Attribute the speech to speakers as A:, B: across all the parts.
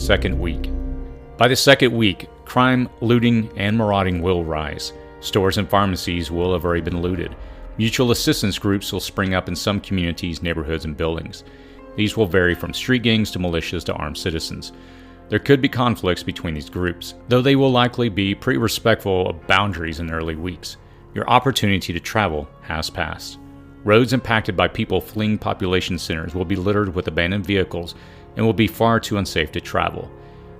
A: Second week. By the second week, crime, looting, and marauding will rise. Stores and pharmacies will have already been looted. Mutual assistance groups will spring up in some communities, neighborhoods, and buildings. These will vary from street gangs to militias to armed citizens. There could be conflicts between these groups, though they will likely be pretty respectful of boundaries in early weeks. Your opportunity to travel has passed. Roads impacted by people fleeing population centers will be littered with abandoned vehicles and will be far too unsafe to travel.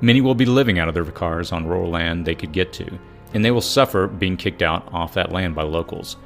A: Many will be living out of their cars on rural land they could get to, and they will suffer being kicked out off that land by locals.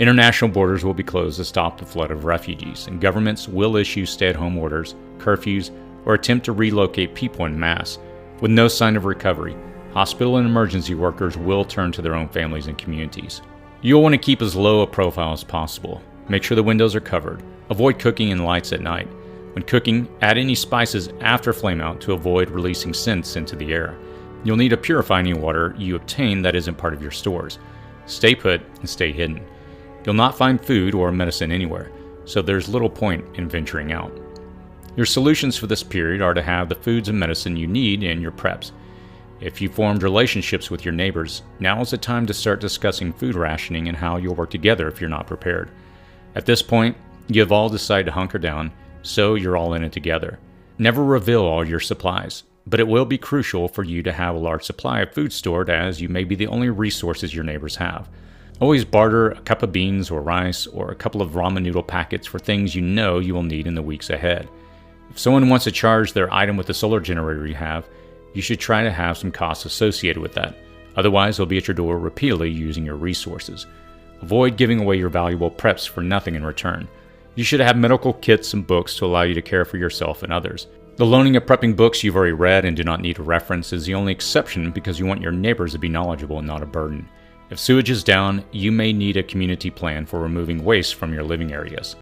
A: International borders will be closed to stop the flood of refugees, and governments will issue stay-at-home orders, curfews, or attempt to relocate people en masse. With no sign of recovery, hospital and emergency workers will turn to their own families and communities. You'll want to keep as low a profile as possible. Make sure the windows are covered. Avoid cooking in lights at night. When cooking, add any spices after flame out to avoid releasing scents into the air. You'll need to purify any water you obtain that isn't part of your stores. Stay put and stay hidden. You'll not find food or medicine anywhere, so there's little point in venturing out. Your solutions for this period are to have the foods and medicine you need in your preps. If you formed relationships with your neighbors, now is the time to start discussing food rationing and how you'll work together if you're not prepared. At this point, you have all decided to hunker down, so you're all in it together. Never reveal all your supplies, but it will be crucial for you to have a large supply of food stored, as you may be the only resources your neighbors have. Always barter a cup of beans or rice or a couple of ramen noodle packets for things you know you will need in the weeks ahead. If someone wants to charge their item with the solar generator you have, you should try to have some costs associated with that. Otherwise, they'll be at your door repeatedly using your resources. Avoid giving away your valuable preps for nothing in return. You should have medical kits and books to allow you to care for yourself and others. The loaning of prepping books you've already read and do not need a reference is the only exception, because you want your neighbors to be knowledgeable and not a burden. If sewage is down, you may need a community plan for removing waste from your living areas.